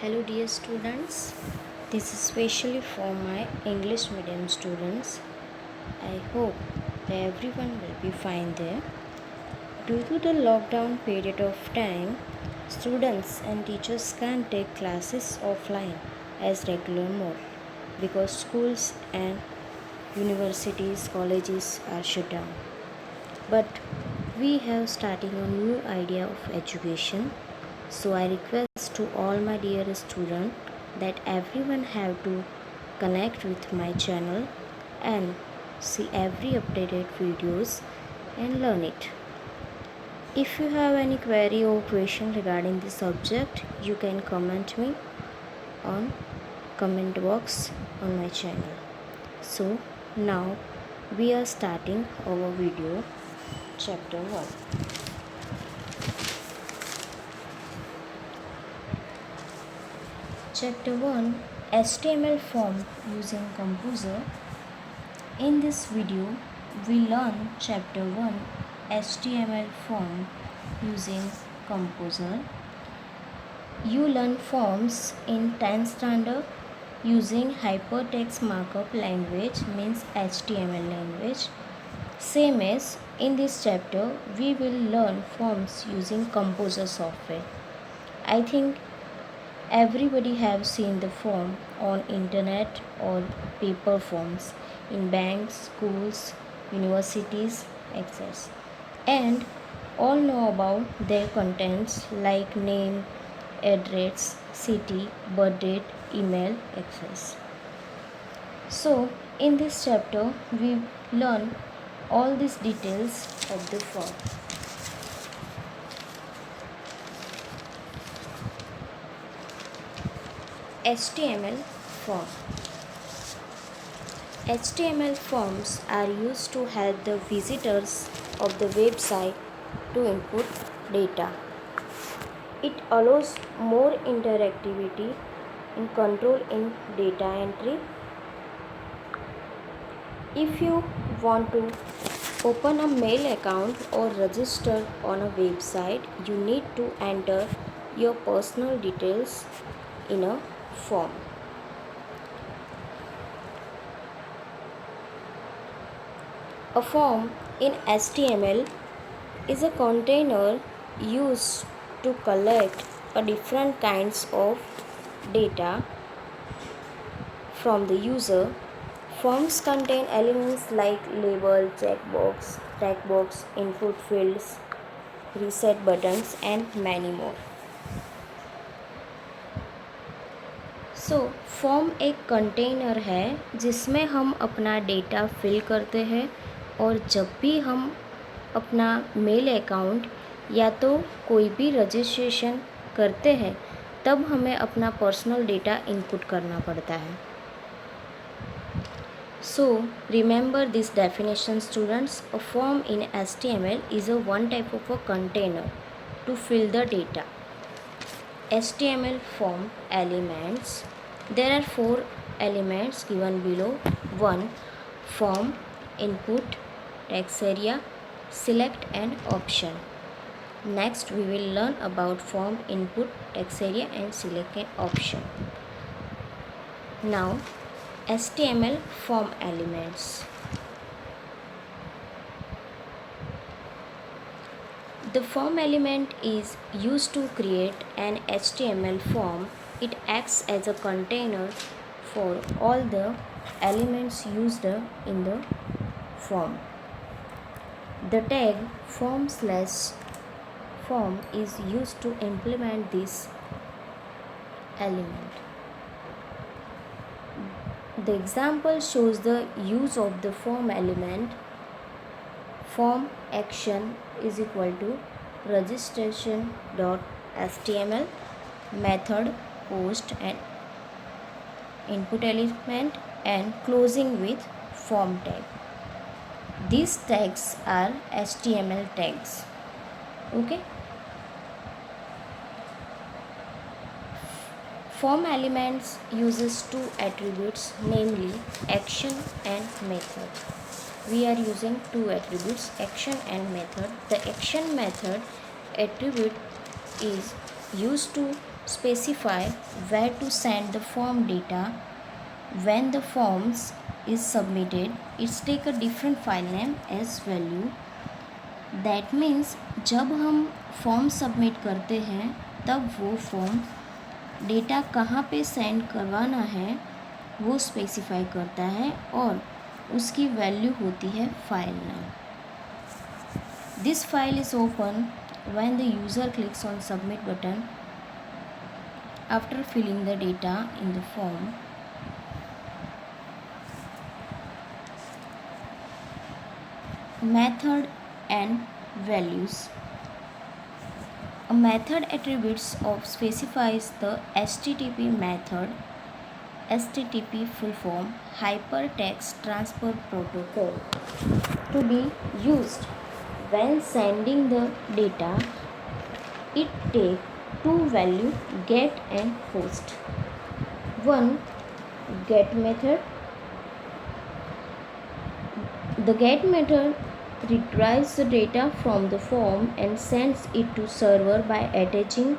Hello dear students, this is specially for my English medium students. I hope that everyone will be fine there. Due to the lockdown period of time, students and teachers can't take classes offline as regular mode because schools and universities, colleges are shut down. But we have starting a new idea of education. So I request to all my dear students that everyone have to connect with my channel and see every updated videos and learn it. If you have any query or question regarding the subject, you can comment me on comment box on my channel. So now we are starting our video chapter 1. Chapter 1, HTML form using Composer. In this video, we learn Chapter 1, HTML form using Composer. You learn forms in 10th standard using Hypertext Markup Language, means HTML language. Same as in this chapter, we will learn forms using Composer software. I think everybody have seen the form on internet or paper forms in banks, schools, universities, etc. And all know about their contents like name, address, city, birth date, email, etc. So in this chapter we learn all these details of the form. HTML form. HTML forms are used to help the visitors of the website to input data. It allows more interactivity and control in data entry. If you want to open a mail account or register on a website, you need to enter your personal details in a form. A form in HTML is a container used to collect different kinds of data from the user. Forms contain elements like label, checkbox, trackbox, input fields, reset buttons and many more. Form एक container है जिसमें हम अपना data fill करते हैं और जब भी हम अपना मेल अकाउंट या तो कोई भी रजिस्ट्रेशन करते हैं तब हमें अपना पर्सनल डेटा इनपुट करना पड़ता है. So remember this definition students. A form in HTML is a one type of a container to fill the data. HTML form elements. There are 4 elements given below. 1. Form, input, text area, select and option. Next we will learn about form, input, text area and select and option. Now HTML form elements. The form element is used to create an HTML form. It acts as a container for all the elements used in the form. The tag form/form is used to implement this element. The example shows the use of the form element. Form action is equal to registration.html, method, post and input element and closing with form tag. These tags are HTML tags. Okay. Form elements uses 2 attributes, namely action and method. We are using 2 attributes, action and method. The action method attribute is used to specify where to send the form data. When the forms is submitted, it's take a different file name as value. That means जब हम form submit करते हैं तब वो form data कहाँ पे send करवाना है वो स्पेसिफाई करता है और उसकी वैल्यू होती है फाइल नाम. This file is open when the user clicks on submit button after filling the data in the form. Method and values. A method attributes of specifies the HTTP method. HTTP full form Hypertext Transfer Protocol to be used when sending the data. It take two value get and post. One get method. The get method retrieves the data from the form and sends it to server by attaching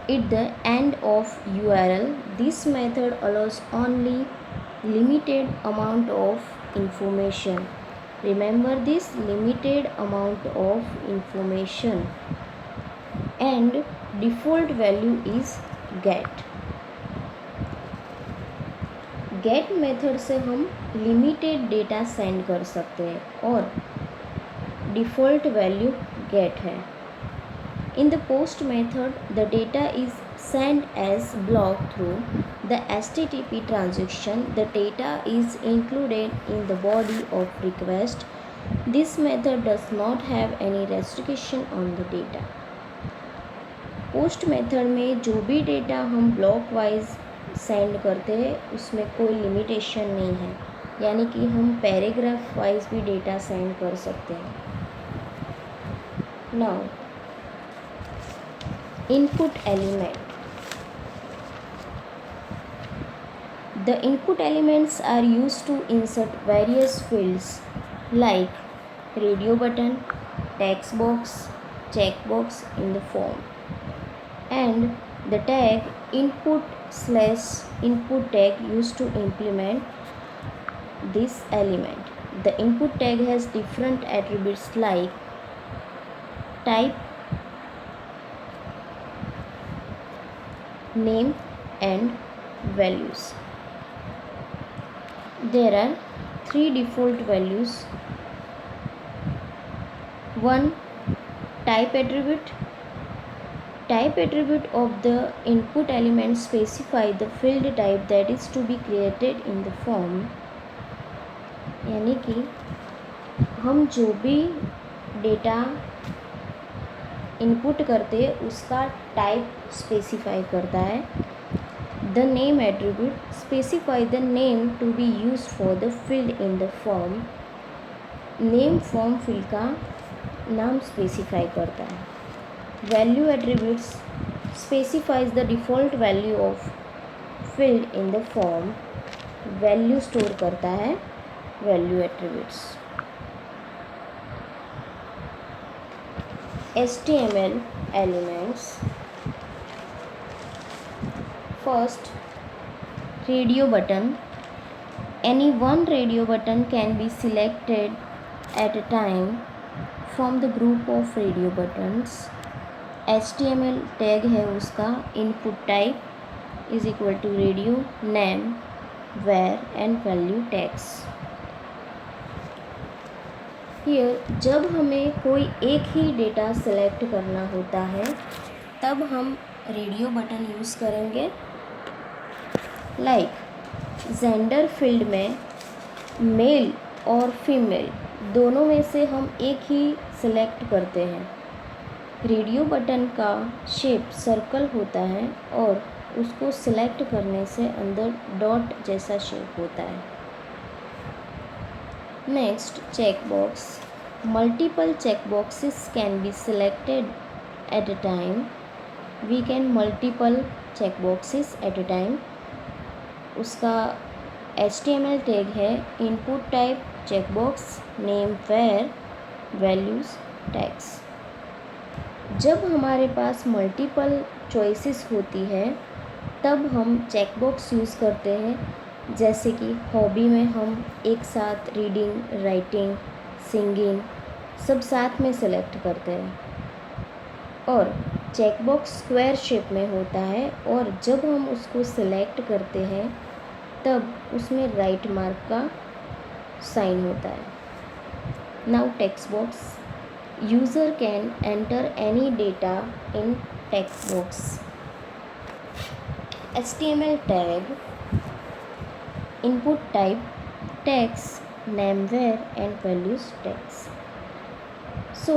it the end of URL. This method allows only limited amount of information. Remember this limited amount of information and default value is get. Get method से हम limited data send कर सकते हैं और default value gate है. In the post method the data is sent as block through the HTTP transaction. The data is included in the body of request. This method does not have any restriction on the data. Post method में जो भी data हम block wise send करते हैं उसमें कोई limitation नहीं है, यानी कि हम पैराग्राफ वाइज भी डेटा सेंड कर सकते हैं. Now input element. The input elements are used to insert various fields like radio button, text box, checkbox in the form, and the tag input/input tag used to implement this element. The input tag has different attributes like type, name, and values. There are three default values. One, type attribute. Type attribute of the input element specify the field type that is to be created in the form. यानी कि हम जो भी data input करते हैं उसका type specify करता है. The name attribute specify the name to be used for the field in the form. Name form field का नाम स्पेसिफाई करता है. Value attributes specifies the default value of field in the form. Value store करता है value attributes. HTML elements. First, radio button. Any one radio button can be selected at a time from the group of radio buttons. HTML tag है उसका. Input type is equal to radio, name, where and value tags. Here जब हमें कोई एक ही data select करना होता है तब हम रेडियो बटन यूज़ करेंगे. लाइक जेंडर फील्ड में मेल और फीमेल दोनों में से हम एक ही सिलेक्ट करते हैं. रेडियो बटन का शेप सर्कल होता है और उसको सिलेक्ट करने से अंदर डॉट जैसा शेप होता है. Next, checkbox. Multiple checkboxes can be selected at a time. We can multiple checkboxes at a time. उसका HTML टैग है input type checkbox, name, where, values, tags. जब हमारे पास मल्टीपल चॉइसेस होती है तब हम चेकबॉक्स यूज़ करते हैं, जैसे कि हॉबी में हम एक साथ रीडिंग, राइटिंग, सिंगिंग सब साथ में सेलेक्ट करते हैं। और चेकबॉक्स स्क्वायर शेप में होता है और जब हम उसको सेलेक्ट करते हैं तब उसमें राइट मार्क का साइन होता है। Now text box, user can enter any data in text box. HTML tag, input type text, name where and values text. So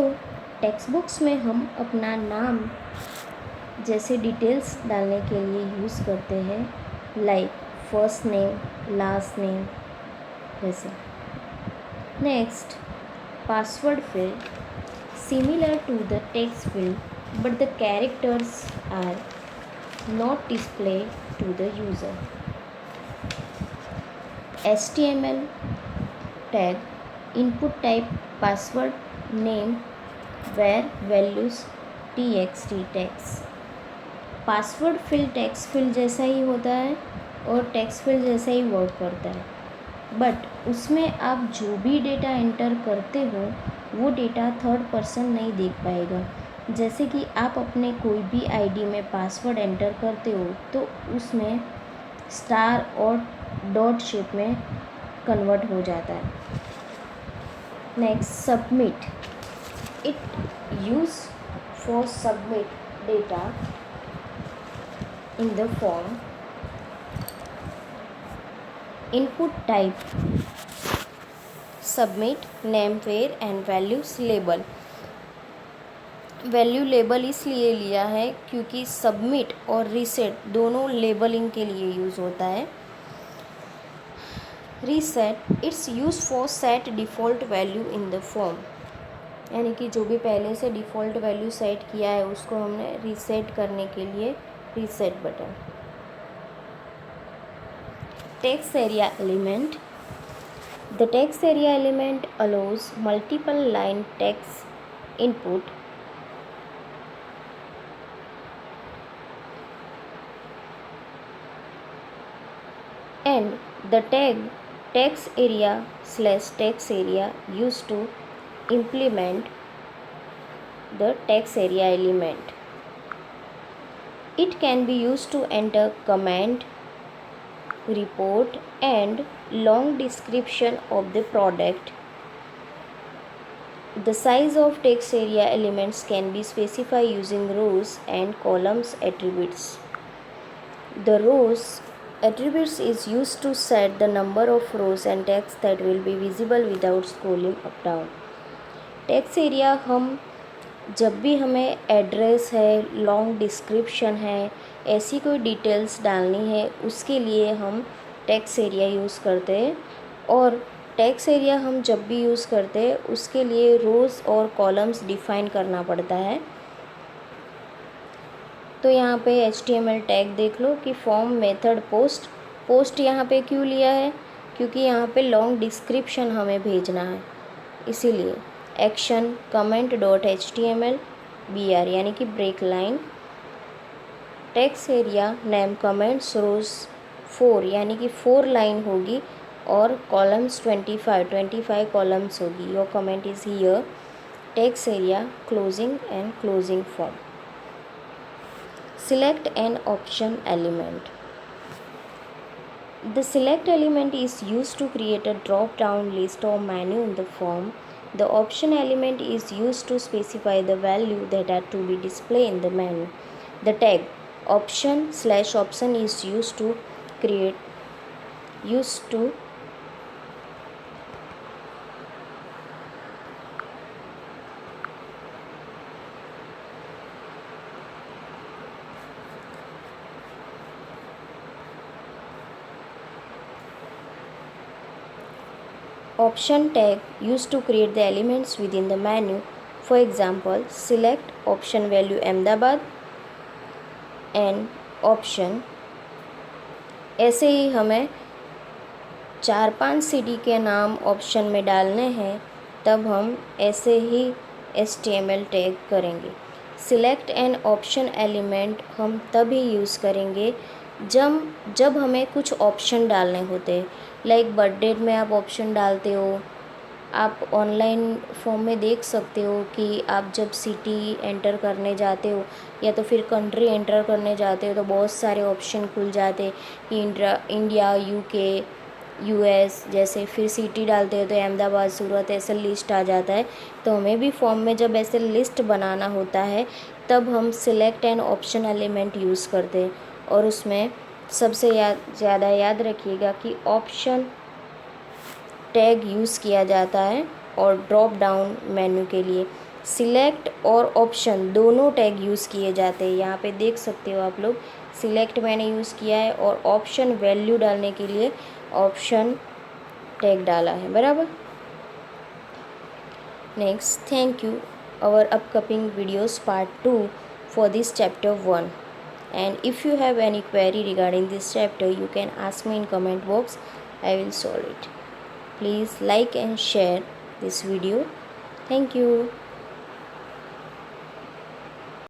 text box में हम अपना नाम जैसे डिटेल्स डालने के लिए यूज़ करते हैं, like first name, last name वैसे। Next, password field, similar to the text field but the characters are not displayed to the user. HTML tag, input type password, name where values txt text. Password field text field जैसा ही होता है और text field जैसा ही work करता है, but उसमें आप जो भी डेटा एंटर करते हो वो डेटा थर्ड पर्सन नहीं देख पाएगा। जैसे कि आप अपने कोई भी आईडी में पासवर्ड एंटर करते हो तो उसमें स्टार और डॉट शेप में कन्वर्ट हो जाता है। Next, submit, it use for submit data in the form. Input type submit, name where and values label. Value label इसलिए लिया है क्योंकि सबमिट और रीसेट दोनों लेबलिंग के लिए यूज़ होता है। Reset, it's use for set default value in the form, यानी कि जो भी पहले से डिफ़ॉल्ट वैल्यू सेट किया है उसको हमने रीसेट करने के लिए reset button. Text area element, the text area element allows multiple line text input and the tag text area / text area used to implement the text area element. It can be used to enter command, report and long description of the product. The size of text area elements can be specified using rows and columns attributes. The rows attributes is used to set the number of rows and text that will be visible without scrolling up down. Text area हम जब भी हमें address है, long description है, ऐसी कोई details डालनी है उसके लिए हम टेक्स्ट एरिया यूज़ करते हैं। और टेक्स्ट एरिया हम जब भी यूज़ करते हैं उसके लिए रोज़ और कॉलम्स डिफ़ाइन करना पड़ता है। तो यहाँ पे HTML टैग देख लो कि फॉर्म मेथड पोस्ट यहाँ पे क्यों लिया है, क्योंकि यहाँ पे लॉन्ग डिस्क्रिप्शन हमें भेजना है, इसीलिए। Action comment dot HTML BR यानी कि break line. Text area name comments rows 4 यानी कि 4 लाइन होगी और कॉलम्स 25 कॉलम्स होगी। Your comment is here. Text area closing and closing form. Select an option element. The select element is used to create a drop-down list or menu in the form. The option element is used to specify the value that are to be displayed in the menu. The tag option/option is used to option tag used to create the elements within the menu. For example, select option value Ahmedabad and option। ऐसे ही हमें 4-5 city के नाम option में डालने हैं, तब हम ऐसे ही HTML टैग करेंगे। सिलेक्ट एन ऑप्शन एलिमेंट हम तभी यूज़ करेंगे जब हमें कुछ ऑप्शन डालने होते हैं। लाइक बर्थडे में आप ऑप्शन डालते हो, आप ऑनलाइन फॉर्म में देख सकते हो कि आप जब सिटी एंटर करने जाते हो या तो फिर कंट्री एंटर करने जाते हो तो बहुत सारे ऑप्शन खुल जाते हैं कि इंडिया, यूके, यूएस, जैसे फिर सिटी डालते हो तो अहमदाबाद, सूरत, ऐसे लिस्ट आ जाता है। तो हमें भी फॉर्म में जब ऐसे लिस्ट बनाना होता है तब हम select an option element use करते हैं। और उसमें सबसे ज़्यादा याद रखिएगा कि ऑप्शन टैग यूज़ किया जाता है और ड्रॉप डाउन मेन्यू के लिए सिलेक्ट और ऑप्शन दोनों टैग यूज़ किए जाते हैं। यहाँ पे देख सकते हो आप लोग, सिलेक्ट मैंने यूज़ किया है और ऑप्शन वैल्यू डालने के लिए ऑप्शन टैग डाला है, बराबर। Next, thank you. our upcoming videos part 2 for this chapter 1, and if you have any query regarding this chapter you can ask me in comment box. I will solve it. Please like and share this video. Thank you.